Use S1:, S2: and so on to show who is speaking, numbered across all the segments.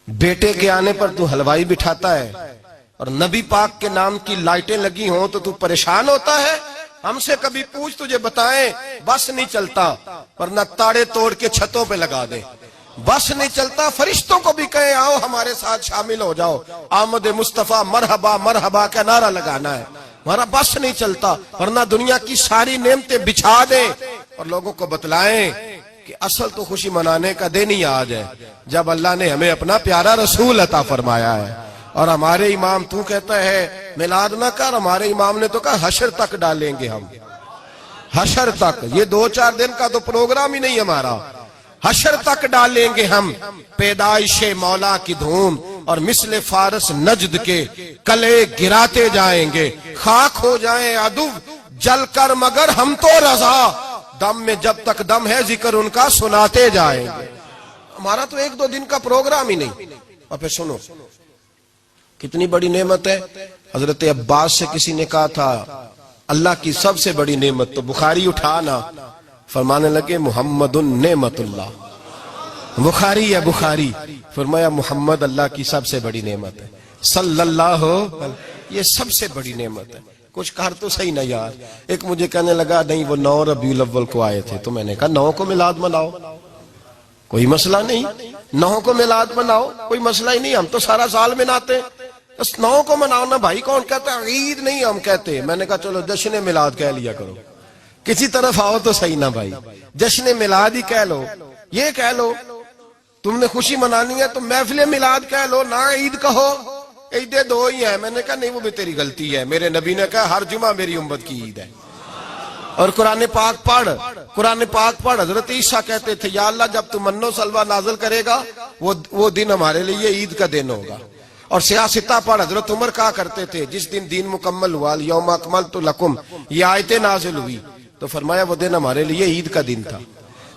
S1: بیٹے کے آنے پر تو حلوائی بٹھاتا ہے اور نبی پاک کے نام کی لائٹیں لگی ہوں تو پریشان ہوتا ہے. ہم سے کبھی پوچھ تجھے بتائیں بس نہیں چلتا ورنہ تاڑے توڑ کے چھتوں پہ لگا دے. بس نہیں چلتا فرشتوں کو بھی کہیں آؤ ہمارے ساتھ شامل ہو جاؤ, آمد مصطفیٰ مرحبا مرحبا کا نعرہ لگانا ہے. ہمارا بس نہیں چلتا ورنہ دنیا کی ساری نعمتیں بچھا دیں اور لوگوں کو بتلائیں کہ اصل تو خوشی منانے کا دن ہی آج ہے جب اللہ نے ہمیں اپنا پیارا رسول عطا فرمایا ہے. اور ہمارے امام تو کہتا ہے میلاد نہ کر, ہمارے امام نے تو کہا حشر تک ڈالیں گے ہم, حشر تک. یہ 2-4 دن کا تو پروگرام ہی نہیں ہمارا, حشر تک ڈالیں گے ہم پیدائش مولا کی دھوم اور مثل فارس نجد کے کلے گراتے جائیں گے. خاک ہو جائیں عدو جل کر مگر ہم تو رضا, دم میں جب تک دم ہے ذکر ان کا سناتے جائیں گے. ہمارا تو 1-2 دن کا پروگرام ہی نہیں. اور پھر سنو کتنی بڑی نعمت ہے. حضرت عباس سے کسی نے کہا تھا اللہ کی سب سے بڑی نعمت, تو بخاری اٹھانا, فرمانے لگے محمد نعمت اللہ. بخاری ہے بخاری, فرمایا محمد اللہ کی سب سے بڑی نعمت ہے صلی اللہ, یہ سب سے بڑی نعمت ہے. کچھ کہا تو صحیح نہ یار. ایک مجھے کہنے لگا نہیں وہ 9 ربیع الاول کو آئے تھے, تو میں نے کہا 9 کو میلاد مناؤ, کوئی مسئلہ نہیں. 9 کو میلاد مناؤ, کوئی مسئلہ ہی نہیں, ہم تو سارا سال مناتے, بس 9 کو مناؤ نا بھائی. کون کہتا ہے عید نہیں ہم کہتے. میں نے کہا چلو جشن میلاد کہہ لیا کرو, کسی طرف آؤ تو صحیح نا بھائی, جشن میلاد ہی کہہ لو. یہ کہہ لو تم نے خوشی منانی ہے تو محفل میلاد کہہ لو, نہ عید کہو. عیدیں 2 ہی ہیں. میں نے کہا نہیں وہ بھی تیری غلطی ہے, میرے نبی نے کہا ہر جمعہ میری امت کی عید ہے. اور قرآن پاک پڑھ, قرآن پاک پڑھ. حضرت عیسیٰ کہتے تھے یا اللہ جب تو من و سلوہ نازل کرے گا وہ دن ہمارے لیے عید کا دن ہوگا. اور سیاستہ پڑھ. حضرت عمر کہا کرتے تھے جس دن دین مکمل ہوا یوم اکملت لکم, یہ آیتیں نازل ہوئی تو فرمایا وہ دن ہمارے لیے عید کا دن تھا.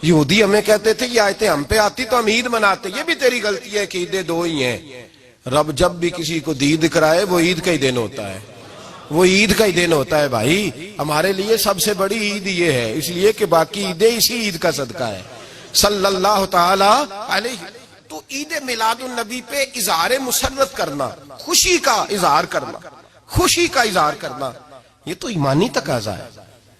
S1: یہودی ہمیں کہتے تھے یہ آیتیں ہم پہ آتی تو ہم عید مناتے. یہ بھی تیری غلطی ہے کہ عیدیں 2 ہی ہیں. رب جب بھی کسی کو دید کرائے وہ عید کا ہی دن ہوتا ہے, وہ عید کا ہی دن ہوتا ہے بھائی. ہمارے لیے سب سے بڑی عید یہ ہے, اس لیے کہ باقی عیدیں اسی عید کا صدقہ ہے صلی اللہ تعالی علیہ. تو عید میلاد النبی پہ اظہار مسرت کرنا, خوشی کا اظہار کرنا, خوشی کا اظہار کرنا, یہ تو ایمانی تقاضا ہے,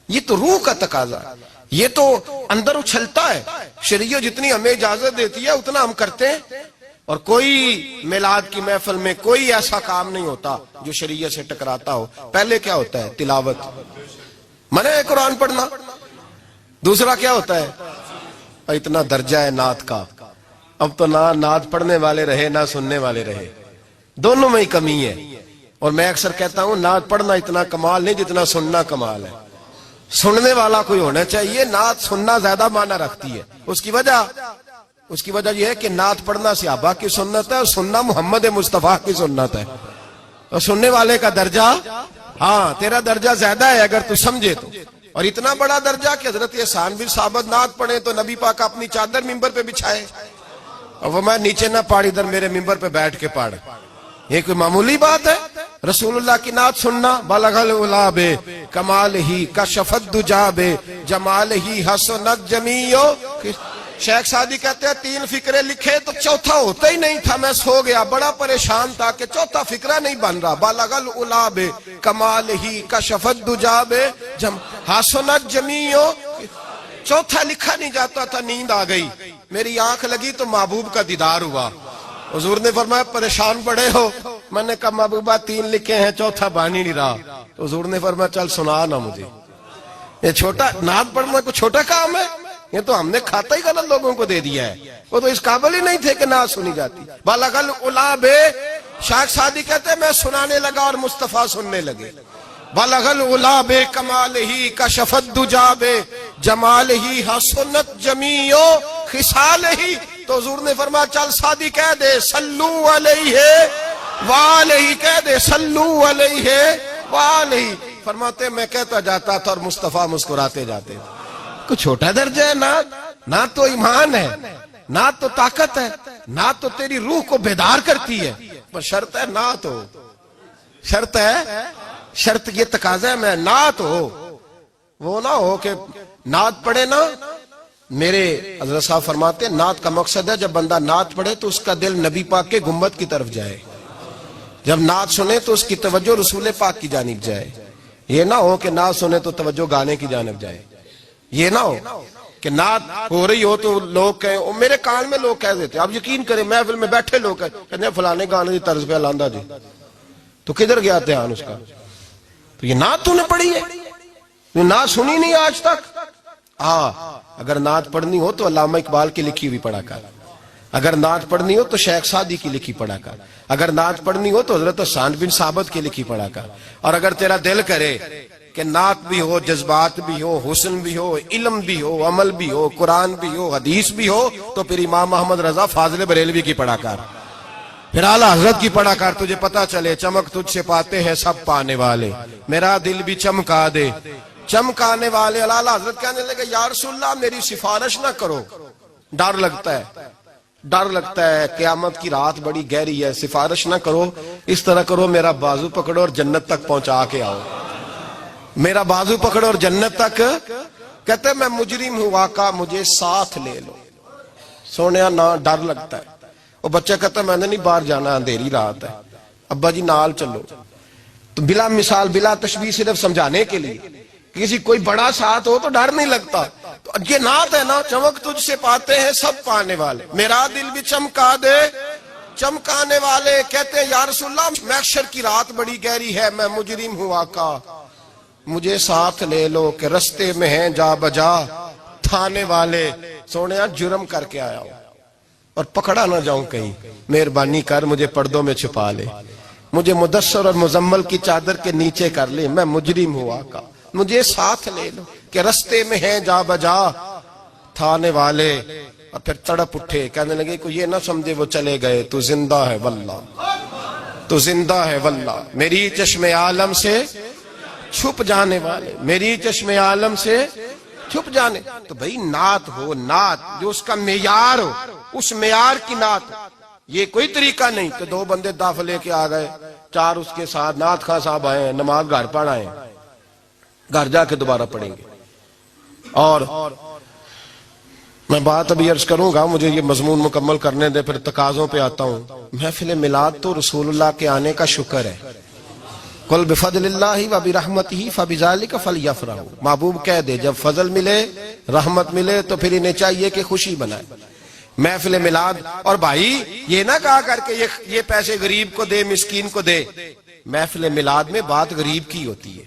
S1: یہ تو روح کا تقاضا ہے, یہ تو اندر اچھلتا ہے. شریعت جتنی ہمیں اجازت دیتی ہے اتنا ہم کرتے ہیں. اور کوئی میلاد کی محفل میں کوئی ایسا کام نہیں ہوتا جو شریعت سے ٹکراتا ہو. پہلے کیا ہوتا ہے تلاوت, منع ہے قرآن پڑھنا. دوسرا کیا ہوتا ہے, اتنا درجہ ہے نعت کا, اب تو نہ نعت پڑھنے والے رہے نہ سننے والے رہے, دونوں میں ہی کمی ہے. اور میں اکثر کہتا ہوں نعت پڑھنا اتنا کمال نہیں جتنا سننا کمال ہے. سننے والا کوئی ہونا چاہیے, نعت سننا زیادہ معنی رکھتی ہے. اس کی وجہ یہ ہے کہ نعت پڑھنا صحابہ کی سنت ہے اور سننا محمد مصطفیٰ کی سنت ہے. اور سننے والے کا درجہ, ہاں تیرا درجہ زیادہ ہے اگر تو سمجھے تو. اور اتنا بڑا درجہ کہ حضرت احسان بن ثابت نعت پڑھے تو نبی پاک اپنی چادر ممبر پہ بچھائے اور وہ میں نیچے نہ پاڑ, ادھر میرے ممبر پہ بیٹھ کے پڑھ. یہ کوئی معمولی بات ہے؟ رسول اللہ کی نعت سننا. بلغ العلا بے کمال ہی کشف الدجا بے جمال ہی حسنت جمیع. شیخ سعدی کہتے ہیں 3 فقرے لکھے تو چوتھا ہوتا ہی نہیں تھا, میں سو گیا, بڑا پریشان تھا کہ چوتھا فقرہ نہیں بن رہا. بلغ العلا بے کمال ہی کشف الدجا بے حسنت جمیع. چوتھا لکھا نہیں جاتا تھا, نیند آ گئی, میری آنکھ لگی تو محبوب کا دیدار ہوا. حضور نے فرمایا پریشان پڑے ہو. میں نے کہا محبوبہ 3 لکھے ہیں چوتھا بن ہی نہیں رہا. تو حضور نے فرمایا چل سنا نا مجھے. یہ چھوٹا نعت پڑھنا کوئی چھوٹا کام ہے؟ یہ تو ہم نے کھاتا ہی غلط لوگوں کو دے دیا ہے. وہ تو اس قابل ہی نہیں تھے کہ نعت سنی جاتی. بلغ العلا بے, شیخ سعدی کہتے ہیں میں سنانے لگا اور مصطفیٰ سننے لگے. بلغ العلا بے کمال ہی کشف الدجا بے جمال ہی حسنت جمیع خصال ہی. تو حضور نے فرمایا چل سعدی کہہ دے صلو علیہ وآلہ, کہہ دے صلو علیہ وآلہ. فرماتے میں کہتا جاتا تھا اور مصطفیٰ مسکراتے جاتے تھے. کوئی چھوٹا درجہ ہے نہ تو ایمان ہے, نہ تو طاقت ہے, نہ تو تیری روح کو بیدار کرتی ہے. پر شرط ہے نہ تو, شرط ہے, شرط یہ تقاضا ہے میں نعت ہو, وہ نہ ہو کہ نعت پڑھے نا میرے حضرت صاحب فرماتے ہیں نعت کا مقصد ہے جب بندہ نعت پڑھے تو اس کا دل نبی پاک کے گنبد کی طرف جائے، جب نعت سنے تو اس کی توجہ رسول پاک کی جانب جائے. یہ نہ ہو کہ نعت سنے تو توجہ گانے کی جانب جائے. یہ نہ ہو کہ نعت ہو رہی ہو تو لوگ کہیں، میرے کان میں لوگ کہہ دیتے، آپ یقین کریں محفل میں بیٹھے لوگ کہتے ہیں فلانے گانے کی طرز پہ لاندہ جی، تو کدھر گیا دھیان اس کا؟ تو یہ نعت تو نے پڑھی ہے، یہ نعت سنی نہیں آج تک. اگر نعت پڑھنی ہو تو علامہ اقبال کی لکھی ہوئی پڑھا کر، اگر نعت پڑھنی ہو تو شیخ سعدی کی لکھی پڑھا کر، اگر نعت پڑھنی ہو تو حضرت حسان بن ثابت کی لکھی پڑھا کر. اور اگر تیرا دل کرے کہ نعت بھی ہو، جذبات بھی ہو، حسن بھی ہو، علم بھی ہو، عمل بھی ہو، قرآن بھی ہو، حدیث بھی ہو، تو پھر امام محمد رضا فاضل بریلوی کی پڑھا کر، پھر اعلیٰ حضرت کی پڑھا کر. تجھے پتا چلے چمک تجھ سے پاتے ہیں سب پانے والے، میرا دل بھی چمکا دے چمکانے والے. اعلیٰ حضرت کہنے لگے یا رسول اللہ میری سفارش نہ کرو، ڈر لگتا ہے، ڈر لگتا ہے، قیامت کی رات بڑی گہری ہے، سفارش نہ کرو، اس طرح کرو میرا بازو پکڑو اور جنت تک پہنچا کے آؤ، میرا بازو پکڑو اور جنت تک. کہتے میں مجرم ہوں آقا مجھے ساتھ لے لو. سونیا نہ ڈر لگتا ہے. وہ بچہ کہتا ہے میں نے نہیں باہر جانا، اندھیری رات ہے، ابا جی نال چلو. تو بلا مثال بلا تشبیہ صرف سمجھانے کے لیے، کسی کوئی بڑا ساتھ ہو تو ڈر نہیں لگتا. تو یہ نعت ہے نا، چمک تجھ سے پاتے ہیں سب پانے والے، میرا دل بھی چمکا دے چمکانے والے. کہتے ہیں یا رسول اللہ محشر کی رات بڑی گہری ہے، میں مجرم ہوں آقا مجھے ساتھ لے لو کہ رستے میں ہیں جا بجا تھانے والے. سونیا جرم کر کے آیا ہوں اور پکڑا نہ جاؤں کہیں، مہربانی کر مجھے پردوں میں چھپا لے، مجھے مدثر اور مزمل کی چادر کے نیچے کر لے، میں مجرم ہوں آقا مجھے ساتھ لے لو کہ رستے میں ہیں جا بجا تھانے والے. اور پھر تڑپ اٹھے، کہنے لگے کوئی یہ نہ سمجھے وہ چلے گئے، تو زندہ ہے واللہ تو زندہ ہے واللہ، میری چشم عالم سے چھپ جانے والے، میری چشم عالم سے چھپ جانے. تو بھئی نعت ہو، نعت جو اس کا معیار ہو، اس معیار کی نعت. یہ کوئی طریقہ نہیں کہ دو بندے دف لے کے آ گئے، چار اس کے ساتھ نعت خواں صاحب آئے ہیں، نماز گھر پڑھ آئے، گھر جا کے دوبارہ پڑھیں گے. اور میں بات ابھی عرض کروں گا، مجھے یہ مضمون مکمل کرنے دے پھر تقاضوں پہ آتا ہوں. محفل میلاد تو رسول اللہ کے آنے کا شکر ہے. قل بفضل اللہ وبرحمتہ فبذلک فلیفرحوا. محبوب کہہ دے جب فضل ملے رحمت ملے تو پھر انہیں چاہیے کہ خوشی بنائے. محفل میلاد، اور بھائی یہ نہ کہا کر کے یہ پیسے غریب کو دے مسکین کو دے. محفل میلاد میں بات غریب کی ہوتی ہے.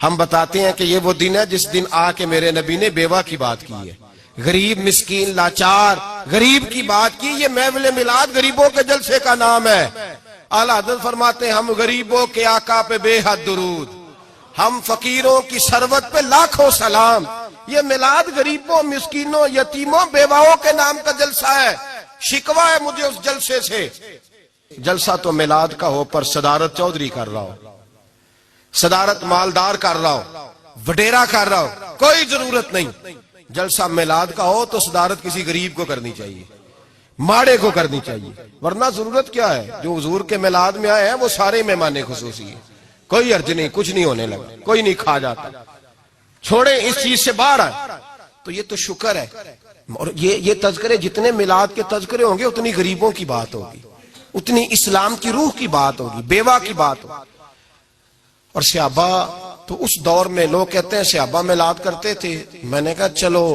S1: ہم بتاتے ہیں کہ یہ وہ دن ہے جس دن آ کے میرے نبی نے بیوہ کی بات کی ہے، غریب مسکین لاچار غریب کی بات کی. یہ محفل میلاد غریبوں کے جلسے کا نام ہے. اعلیٰ حضرت فرماتے ہیں ہم غریبوں کے آقا پہ بے حد درود، ہم فقیروں کی ثروت پہ لاکھوں سلام. یہ میلاد غریبوں مسکینوں یتیموں بیواؤں کے نام کا جلسہ ہے. شکوہ ہے مجھے اس جلسے سے. جلسہ تو میلاد کا ہو پر صدارت چودھری کر رہا ہو، صدارت مالدار کر رہا ہو، وڈیرا کر رہا ہو، کوئی ضرورت نہیں. جلسہ میلاد کا ہو تو صدارت کسی غریب کو کرنی چاہیے، ماڑے کو کرنی چاہیے. ورنہ ضرورت کیا ہے؟ جو حضور کے میلاد میں آئے ہیں وہ سارے مہمان خصوصی ہیں، کوئی حرج نہیں، کچھ نہیں ہونے لگا، کوئی نہیں کھا جاتا. چھوڑے اس چیز سے باہر آئے تو یہ تو شکر ہے. اور یہ تذکرے جتنے میلاد کے تذکرے ہوں گے اتنی غریبوں کی بات ہوگی، اتنی اسلام کی روح کی بات ہوگی، بیوہ کی بات ہوگی. اور صحابہ تو اس دور میں لوگ کہتے ہیں صحابہ میلاد کرتے تھے. میں نے کہا چلو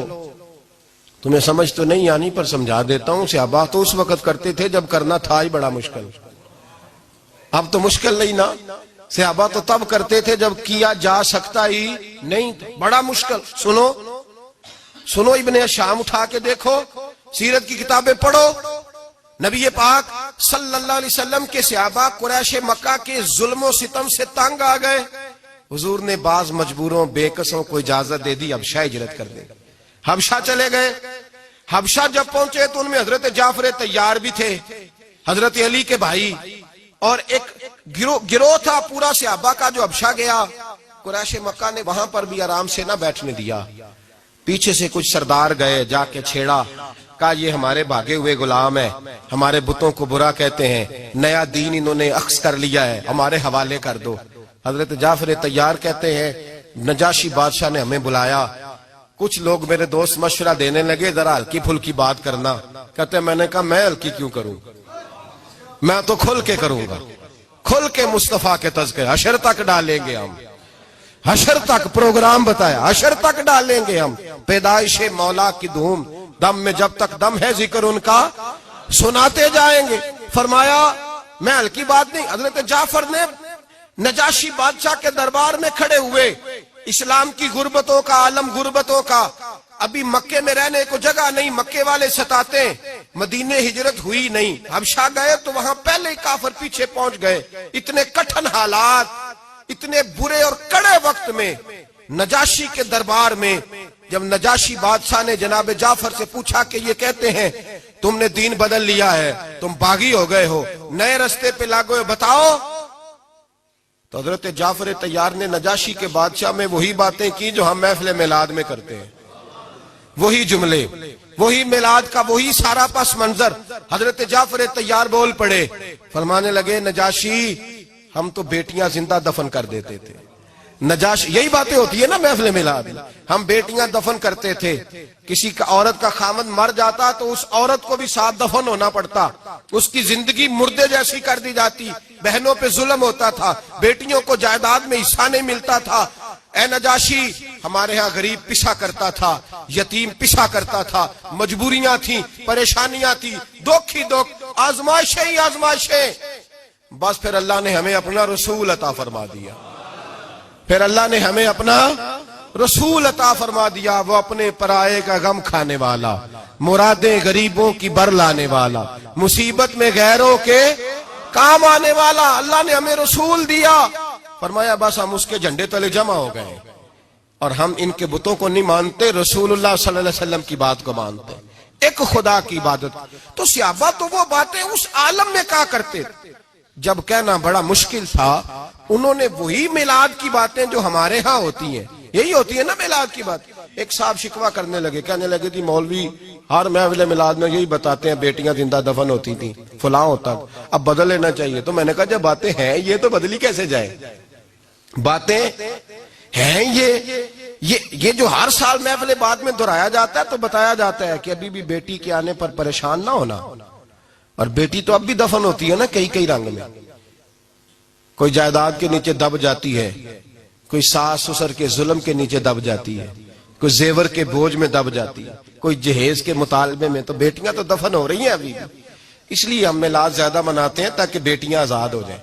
S1: تمہیں سمجھ تو نہیں آنی پر سمجھا دیتا ہوں. صحابہ تو اس وقت کرتے تھے جب کرنا تھا ہی بڑا مشکل، اب تو مشکل نہیں نا. صحابہ تو تب کرتے تھے جب کیا جا سکتا ہی نہیں تھا، بڑا مشکل. سنو ابن شام اٹھا کے دیکھو، سیرت کی کتابیں پڑھو. نبی پاک صلی اللہ علیہ وسلم کے صحابہ قریش مکہ کے ظلم و ستم سے تنگ آ گئے. حضور نے بعض مجبوروں بے کسوں کو اجازت دے دی حبشہ ہجرت کر دے. حبشہ چلے گئے. حبشہ جب پہنچے تو ان میں حضرت جعفر طیار بھی تھے، حضرت علی کے بھائی، اور ایک گروہ تھا پورا صحابہ کا جو حبشہ گیا. قریش مکہ نے وہاں پر بھی آرام سے نہ بیٹھنے دیا. پیچھے سے کچھ سردار گئے، جا کے چھیڑا، کہا یہ ہمارے بھاگے ہوئے غلام ہے، ہمارے بتوں کو برا کہتے ہیں، نیا دین انہوں نے اخذ کر لیا ہے، ہمارے حوالے کر دو. حضرت جعفر طیار کہتے ہیں نجاشی بادشاہ نے ہمیں بلایا کچھ لوگ میرے دوست مشورہ دینے لگے ذرا ہلکی پھلکی بات کرنا. کہتے میں نے کہا میں ہلکی کیوں کروں, میں تو کھل کے کروں گا, کھل کے مصطفیٰ کے تذکرے حشر تک ڈالیں گے ہم, حشر تک پروگرام بتایا, حشر تک ڈالیں گے ہم. پیدائش مولا کی دھوم, دم میں جب تک دم ہے ذکر ان کا سناتے جائیں گے. فرمایا میں ہلکی بات نہیں. حضرت جعفر نے نجاشی بادشاہ کے دربار میں کھڑے ہوئے, اسلام کی غربتوں کا عالم, غربتوں کا, ابھی مکے میں رہنے کو جگہ نہیں, مکے والے ستاتے, مدینے ہجرت ہوئی نہیں, حبشہ گئے تو وہاں پہلے ہی کافر پیچھے پہنچ گئے. اتنے کٹھن حالات, اتنے برے اور کڑے وقت میں نجاشی کے دربار میں جب نجاشی بادشاہ نے جناب جعفر سے پوچھا کہ یہ کہتے ہیں تم نے دین بدل لیا ہے, تم باغی ہو گئے ہو, نئے رستے پہ لاگو, بتاؤ. تو حضرت جعفر طیار نے نجاشی کے بادشاہ میں وہی باتیں کی جو ہم محفل میلاد میں کرتے ہیں, وہی جملے, وہی میلاد کا وہی سارا پس منظر. حضرت جعفر طیار بول پڑے, فرمانے لگے نجاشی ہم تو بیٹیاں زندہ دفن کر دیتے تھے. نجاشی, یہی باتیں ہوتی ہے نا محفل میلاد, ہم بیٹیاں دفن کرتے تھے, کسی کا عورت کا خامد مر جاتا تو اس عورت کو بھی ساتھ دفن ہونا پڑتا, اس کی زندگی مردے جیسی کر دی جاتی, بہنوں پہ ظلم ہوتا تھا, بیٹیوں کو جائیداد میں حصہ نہیں ملتا تھا. اے نجاشی ہمارے ہاں غریب پسا کرتا تھا, یتیم پسا کرتا تھا, مجبوریاں تھیں, پریشانیاں تھیں, دکھ ہی دکھ, آزمائشیں ہی آزمائشیں. بس پھر اللہ نے ہمیں اپنا رسول عطا فرما دیا, پھر اللہ نے ہمیں اپنا رسول عطا فرما دیا, وہ اپنے پرائے کا غم کھانے والا, مرادیں غریبوں کی بر لانے والا, مصیبت میں غیروں کے کام آنے والا. اللہ نے ہمیں رسول دیا. فرمایا بس ہم اس کے جھنڈے تلے جمع ہو گئے اور ہم ان کے بتوں کو نہیں مانتے, رسول اللہ صلی اللہ علیہ وسلم کی بات کو مانتے, ایک خدا کی عبادت. تو صحابہ تو وہ باتیں اس عالم میں کہا کرتے تھے جب کہنا بڑا مشکل تھا. انہوں نے وہی میلاد کی باتیں جو ہمارے ہاں ہوتی ہیں, یہی ہوتی ہے نا میلاد کی بات. ایک صاحب شکوہ کرنے لگے, کہنے لگے تھی مولوی ہر محفل میلاد میں یہی بتاتے ہیں بیٹیاں زندہ دفن ہوتی تھیں, فلاں ہوتا, اب بدل لینا چاہیے. تو میں نے کہا جب باتیں ہیں یہ تو بدلی کیسے جائے, باتیں ہیں یہ جو ہر سال محفل بعد میں دہرایا جاتا ہے تو بتایا جاتا ہے کہ ابھی بھی بیٹی کے آنے پر پریشان نہ ہونا. اور بیٹی تو اب بھی دفن ہوتی ہے نا کئی کئی رنگ میں, کوئی جائیداد کے نیچے دب جاتی ہے, کوئی ساس سسر کے ظلم کے نیچے دب جاتی ہے, کوئی زیور کے بوجھ میں دب جاتی ہے, کوئی جہیز کے مطالبے میں. تو بیٹیاں تو دفن ہو رہی ہیں ابھی. اس لیے ہم میلاد زیادہ مناتے ہیں تاکہ بیٹیاں آزاد ہو جائیں.